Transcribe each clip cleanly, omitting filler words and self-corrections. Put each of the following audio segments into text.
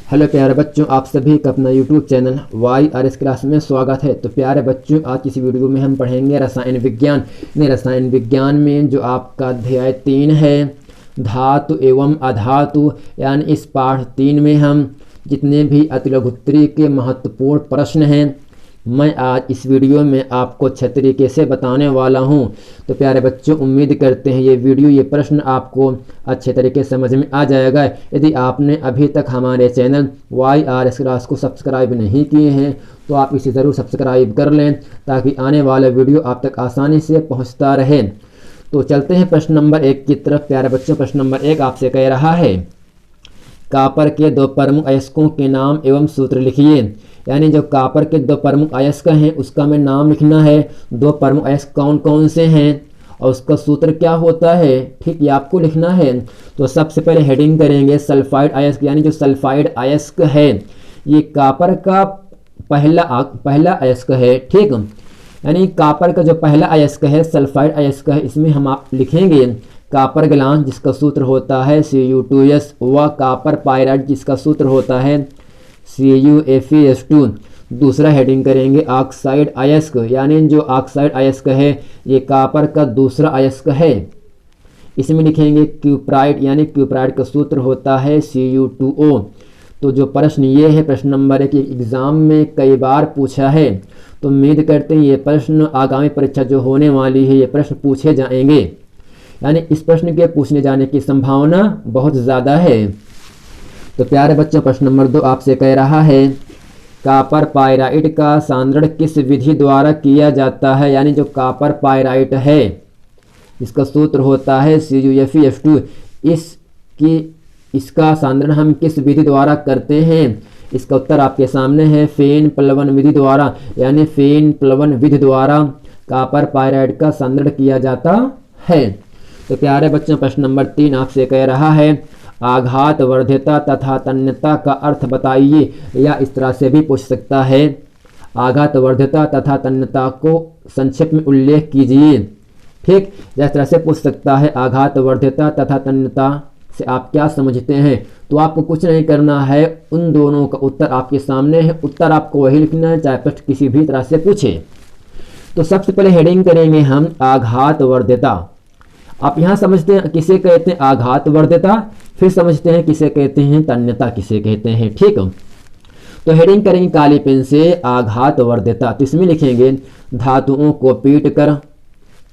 Hello प्यारे बच्चों, आप सभी का अपना यूट्यूब चैनल YRS क्लास में स्वागत है। तो प्यारे बच्चों, आज की इस वीडियो में हम पढ़ेंगे रसायन विज्ञान। रसायन विज्ञान में जो आपका अध्याय 3 है, धातु एवं अधातु, यानी इस पाठ 3 में हम जितने भी अतिलघुत्तरी के महत्वपूर्ण प्रश्न हैं मैं आज इस वीडियो में आपको अच्छे तरीके से बताने वाला हूं। तो प्यारे बच्चों, उम्मीद करते हैं ये प्रश्न आपको अच्छे तरीके से समझ में आ जाएगा। यदि आपने अभी तक हमारे चैनल YRS क्लास को सब्सक्राइब नहीं किए हैं तो आप इसे ज़रूर सब्सक्राइब कर लें ताकि आने वाला वीडियो आप तक आसानी से पहुँचता रहे। तो चलते हैं प्रश्न नंबर 1 की तरफ। प्यारे बच्चों, प्रश्न नंबर 1 आपसे कह रहा है, कॉपर के 2 प्रमुख अयस्कों के नाम एवं सूत्र लिखिए। यानी जो कॉपर के 2 प्रमुख अयस्क हैं उसका हमें नाम लिखना है। 2 प्रमुख अयस्क कौन कौन से हैं और उसका सूत्र क्या होता है, ठीक, ये आपको लिखना है। तो सबसे पहले हेडिंग करेंगे सल्फाइड अयस्क। यानी जो सल्फाइड अयस्क है ये कॉपर का पहला अयस्क है, ठीक। यानी कॉपर का जो पहला अयस्क है सल्फाइड अयस्क है, इसमें हम आप लिखेंगे कॉपर ग्लास जिसका सूत्र होता है Cu2S, व कॉपर पायराइड जिसका सूत्र होता है CuFeS2। दूसरा हेडिंग करेंगे ऑक्साइड अयस्क। यानी जो ऑक्साइड अयस्क है ये कॉपर का दूसरा अयस्क है, इसमें लिखेंगे क्यूप्राइड। यानी क्यूप्राइड का सूत्र होता है Cu2O। तो जो प्रश्न ये है प्रश्न नंबर 1 एग्ज़ाम में कई बार पूछा है, तो उम्मीद करते हैं ये प्रश्न आगामी परीक्षा जो होने वाली है ये प्रश्न पूछे जाएंगे। यानी इस प्रश्न के पूछने जाने की संभावना बहुत ज़्यादा है। तो प्यारे बच्चों, प्रश्न नंबर 2 आपसे कह रहा है, कॉपर पायराइट का सांद्रण किस विधि द्वारा किया जाता है। यानी जो कॉपर पायराइट है इसका सूत्र होता है CuFeS2। इसका सांद्रण हम किस विधि द्वारा करते हैं, इसका उत्तर आपके सामने है फेन प्लवन विधि द्वारा। यानी फेन प्लवन विधि द्वारा कॉपर पायराइट का सांद्रण किया जाता है। तो प्यारे बच्चों, प्रश्न नंबर 3 आपसे कह रहा है, आघात वर्ध्यता तथा तन्यता का अर्थ बताइए। या इस तरह से भी पूछ सकता है, आघात वर्ध्यता तथा तन्यता को संक्षेप में उल्लेख कीजिए, ठीक। इस तरह से पूछ सकता है, आघात वर्ध्यता तथा तन्यता से आप क्या समझते हैं। तो आपको कुछ नहीं करना है, उन दोनों का उत्तर आपके सामने है, उत्तर आपको वही लिखना है चाहे प्रश्न किसी भी तरह से पूछे। तो सबसे पहले हेडिंग करेंगे हम आघात वर्ध्यता। आप यहाँ समझते हैं किसे कहते हैं आघात वर्ध्यता, फिर समझते हैं किसे कहते हैं तन्यता किसे कहते हैं, ठीक। तो हेडिंग करेंगे काली पेन से आघात वर्ध्यता। तो इसमें लिखेंगे धातुओं को पीट कर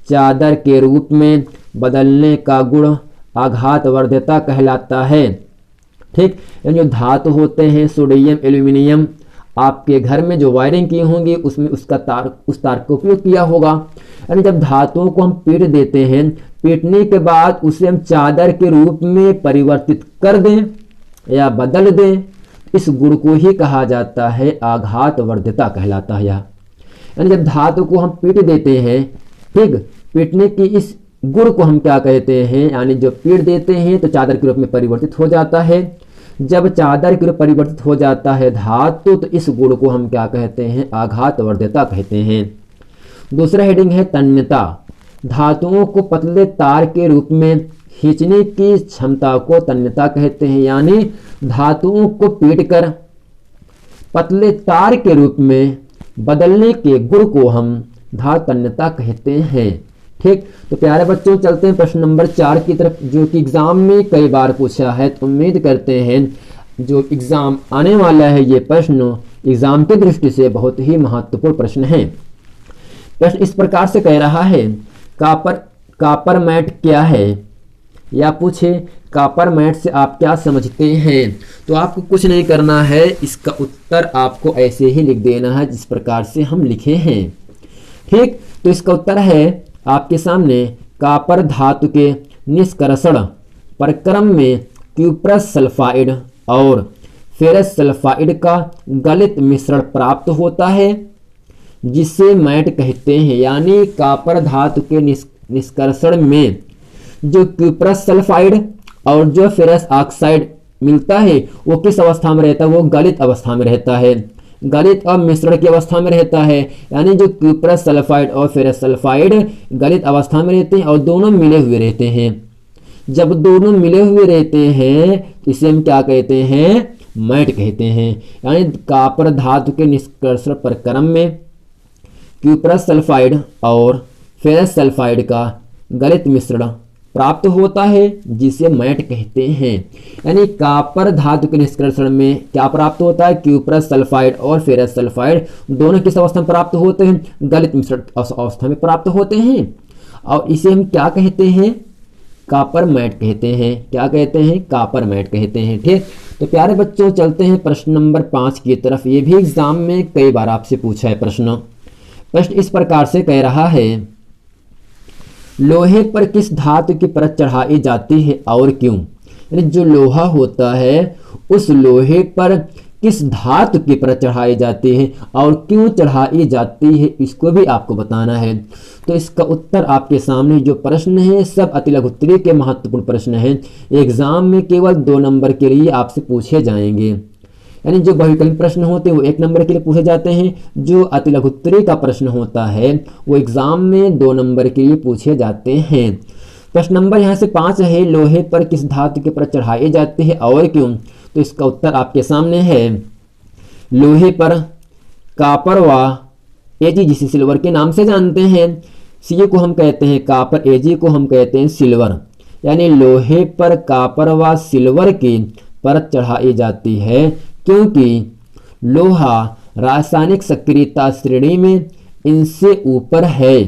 चादर के रूप में बदलने का गुण आघात वर्ध्यता कहलाता है, ठीक। यानी जो धातु होते हैं सोडियम एल्यूमिनियम, आपके घर में जो वायरिंग की होंगी उसमें उस तार का उपयोग किया होगा। यानी जब धातुओं को हम पीट देते हैं, पीटने के बाद उसे हम चादर के रूप में परिवर्तित कर दें या बदल दें, इस गुण को ही कहा जाता है आघात वर्ध्यता कहलाता है। यानी जब धातु को हम पीट देते हैं, ठीक, पीटने की इस गुण को हम क्या कहते हैं, यानी जो पीट देते हैं तो चादर के रूप में परिवर्तित हो जाता है। जब चादर के रूप परिवर्तित हो जाता है धातु तो इस गुण को हम क्या कहते हैं, आघात वर्ध्यता कहते हैं। दूसरा हेडिंग है तन्यता। धातुओं को पतले तार के रूप में खींचने की क्षमता को तन्यता कहते हैं। यानी धातुओं को पीटकर पतले तार के रूप में बदलने के गुण को हम धातु तन्यता कहते हैं, ठीक। तो प्यारे बच्चों, चलते हैं प्रश्न नंबर 4 की तरफ जो कि एग्जाम में कई बार पूछा है। तो उम्मीद करते हैं जो एग्जाम आने वाला है ये प्रश्न एग्जाम की दृष्टि से बहुत ही महत्वपूर्ण प्रश्न है। प्रश्न इस प्रकार से कह रहा है, कॉपर मैट क्या है। या पूछे कॉपर मैट से आप क्या समझते हैं। तो आपको कुछ नहीं करना है, इसका उत्तर आपको ऐसे ही लिख देना है जिस प्रकार से हम लिखे हैं, ठीक। तो इसका उत्तर है आपके सामने, कॉपर धातु के निष्कर्षण प्रक्रम में क्यूप्रस सल्फाइड और फेरस सल्फाइड का गलित मिश्रण प्राप्त होता है जिसे मैट कहते हैं। यानी कॉपर धातु के निष्कर्षण में जो क्यूप्रस सल्फाइड और जो फेरस ऑक्साइड मिलता है वो किस अवस्था में रहता है, वो गलित अवस्था में रहता है, गलित और मिश्रण की अवस्था में रहता है। यानी जो क्यूप्रस सल्फाइड और फेरस सल्फाइड गलित अवस्था में रहते हैं और दोनों मिले हुए रहते हैं। जब दोनों मिले हुए रहते हैं इसे हम क्या कहते हैं, मैट कहते हैं। यानी कॉपर धातु के निष्कर्षण प्रक्रम में क्यूप्रस सल्फाइड और फेरस सल्फाइड का गलित मिश्रण प्राप्त होता है जिसे मैट कहते हैं। यानी कॉपर धातु के निष्कर्षण में क्या प्राप्त होता है, क्यूप्रस सल्फाइड और फेरस सल्फाइड दोनों किस अवस्था में प्राप्त होते हैं, गलित मिश्रण अवस्था में प्राप्त होते हैं और इसे हम क्या कहते हैं, कॉपर मैट कहते हैं। क्या कहते हैं, कॉपर मैट कहते हैं। ठीक, तो प्यारे बच्चों चलते हैं प्रश्न नंबर 5 की तरफ। ये भी एग्जाम में कई बार आपसे पूछा है प्रश्न इस प्रकार से कह रहा है, लोहे पर किस धातु की परत चढ़ाई जाती है और क्यों। यानी जो लोहा होता है उस लोहे पर किस धातु की परत चढ़ाई जाती है और क्यों चढ़ाई जाती है, इसको भी आपको बताना है। तो इसका उत्तर आपके सामने जो प्रश्न है सब अति लघुत्तरीय के महत्वपूर्ण प्रश्न हैं। एग्जाम में केवल 2 नंबर के लिए आपसे पूछे जाएंगे। यानी जो बहुविकल्पी प्रश्न होते हैं वो 1 नंबर के लिए पूछे जाते हैं, जो अति लघुत्तरीय का प्रश्न होता है वो एग्जाम में 2 नंबर के लिए पूछे जाते हैं। प्रश्न नंबर यहाँ से 5 है, लोहे पर किस धातु की परत चढ़ाई जाती है और क्यों। तो इसका उत्तर आपके सामने है, लोहे पर कॉपर व एजी जिसे सिल्वर के नाम से जानते हैं, सी को हम कहते हैं कॉपर, एजी को हम कहते हैं सिल्वर। यानी लोहे पर कॉपर व सिल्वर की परत चढ़ाई जाती है क्योंकि लोहा रासायनिक सक्रियता श्रेणी में इनसे ऊपर है,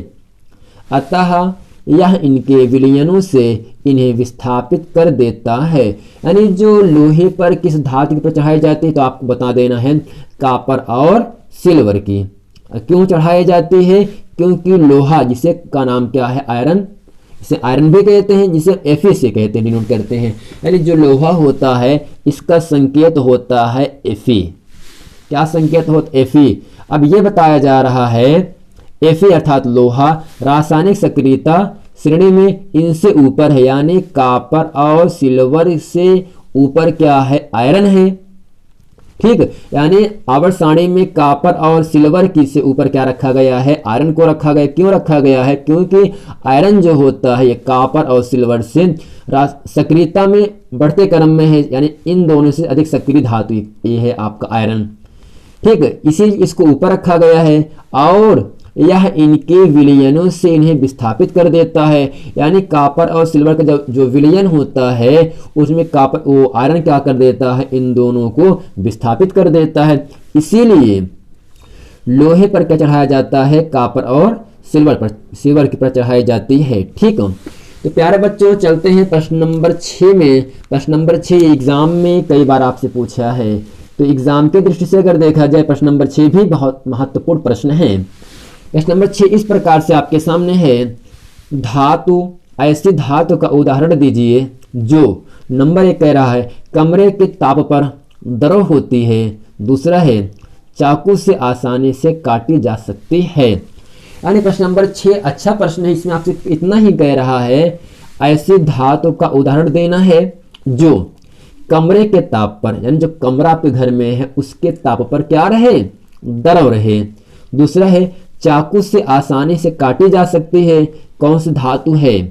अतः यह इनके विलयनों से इन्हें विस्थापित कर देता है। यानी जो लोहे पर किस धातु पर चढ़ाई जाती है, तो आपको बता देना है कॉपर और सिल्वर की। क्यों चढ़ाई जाती है, क्योंकि लोहा जिसे का नाम क्या है, आयरन, इसे आयरन भी कहते हैं, जिसे Fe से कहते हैं, डिनोट करते हैं। यानी जो लोहा होता है इसका संकेत होता है Fe। क्या संकेत होता है, Fe। अब ये बताया जा रहा है Fe अर्थात लोहा रासायनिक सक्रियता श्रेणी में इनसे ऊपर है, यानी कॉपर और सिल्वर से ऊपर क्या है, आयरन है। ठीक, यानी आवर्त सारणी में कॉपर और सिल्वर की से ऊपर क्या रखा गया है, आयरन को रखा गया। क्यों रखा गया है, क्योंकि आयरन जो होता है ये कॉपर और सिल्वर से सक्रियता में बढ़ते क्रम में है, यानी इन दोनों से अधिक सक्रिय धातु ये है आपका आयरन। ठीक, इसी इसको ऊपर रखा गया है और यह इनके विलयनों से इन्हें विस्थापित कर देता है। यानी कॉपर और सिल्वर का जो विलयन होता है उसमें कॉपर वो आयरन क्या कर देता है, इन दोनों को विस्थापित कर देता है। इसीलिए लोहे पर क्या चढ़ाया जाता है, कॉपर और सिल्वर की पर चढ़ाई जाती है। ठीक है, तो प्यारे बच्चों चलते हैं प्रश्न नंबर 6 में। प्रश्न नंबर 6 एग्जाम में कई बार आपसे पूछा है, तो एग्जाम के दृष्टि से अगर देखा जाए प्रश्न नंबर 6 भी बहुत महत्वपूर्ण प्रश्न है। प्रश्न नंबर 6 इस प्रकार से आपके सामने है, धातु, ऐसी धातु का उदाहरण दीजिए जो नंबर 1 कह रहा है कमरे के ताप पर द्रव होती है, दूसरा है चाकू से आसानी से काटी जा सकती है। यानी प्रश्न नंबर 6 अच्छा प्रश्न है, इसमें आपसे इतना ही कह रहा है ऐसी धातु का उदाहरण देना है जो कमरे के ताप पर, यानी जो कमरा आपके घर में है उसके ताप पर क्या रहे, द्रव रहे। दूसरा है चाकू से आसानी से काटी जा सकती है, कौन सी धातु है।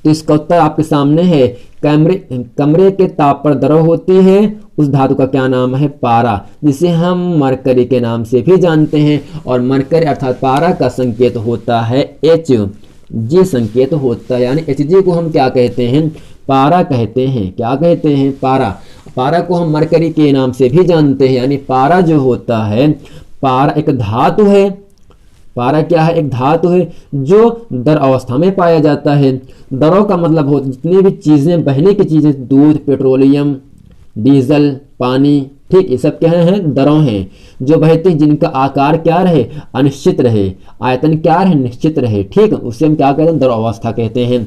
तो इसका उत्तर आपके सामने है, कमरे के ताप पर द्रव होती है, उस धातु का क्या नाम है, पारा, जिसे हम मरकरी के नाम से भी जानते हैं। और मरकरी अर्थात पारा का संकेत होता है Hg संकेत होता है। यानी Hg को हम क्या कहते हैं, पारा कहते हैं। क्या कहते हैं, पारा। पारा को हम मरकरी के नाम से भी जानते हैं। यानी पारा जो होता है, पारा एक धातु है। पारा क्या है, एक धातु है जो द्रव अवस्था में पाया जाता है। द्रव का मतलब हो जितनी भी चीजें, बहने की चीजें, दूध, पेट्रोलियम, डीजल, पानी, ठीक, ये सब क्या है, द्रव हैं जो बहते हैं, जिनका आकार क्या रहे, अनिश्चित रहे, आयतन क्या रहे, निश्चित रहे। ठीक, उसे हम क्या कहते हैं, द्रव अवस्था कहते हैं।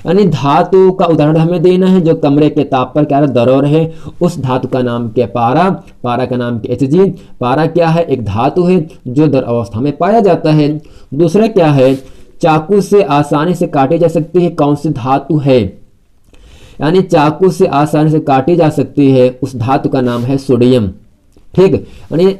यानी धातु का उदाहरण हमें देना है जो कमरे के ताप पर क्या द्रव रहे, उस धातु का नाम क्या, पारा। पारा का नाम क्या, Hg। पारा क्या है, एक धातु है जो द्रव अवस्था में पाया जाता है। दूसरा क्या है, चाकू से आसानी से काटी जा सकती है, कौन सी धातु है। यानी चाकू से आसानी से काटी जा सकती है, उस धातु का नाम है सोडियम। ठीक, यानी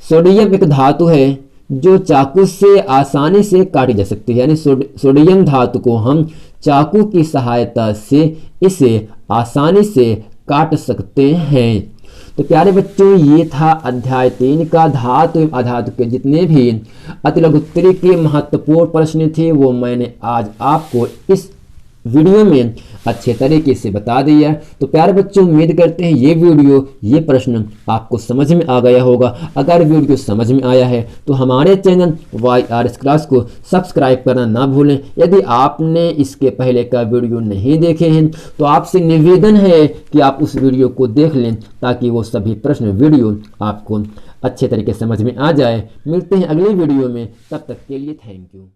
सोडियम एक धातु है जो चाकू से आसानी से काटी जा सकती है। यानी सोडियम धातु को हम चाकू की सहायता से इसे आसानी से काट सकते हैं। तो प्यारे बच्चों, ये था अध्याय 3 का धातु एवं अधातु के जितने भी अतिलघुत्तरी के महत्वपूर्ण प्रश्न थे वो मैंने आज आपको इस वीडियो में अच्छे तरीके से बता दिया। तो प्यारे बच्चों, उम्मीद करते हैं ये वीडियो, ये प्रश्न आपको समझ में आ गया होगा। अगर वीडियो समझ में आया है तो हमारे चैनल YRS क्लास को सब्सक्राइब करना ना भूलें। यदि आपने इसके पहले का वीडियो नहीं देखे हैं तो आपसे निवेदन है कि आप उस वीडियो को देख लें ताकि वो सभी प्रश्न वीडियो आपको अच्छे तरीके से समझ में आ जाए। मिलते हैं अगले वीडियो में, तब तक के लिए थैंक यू।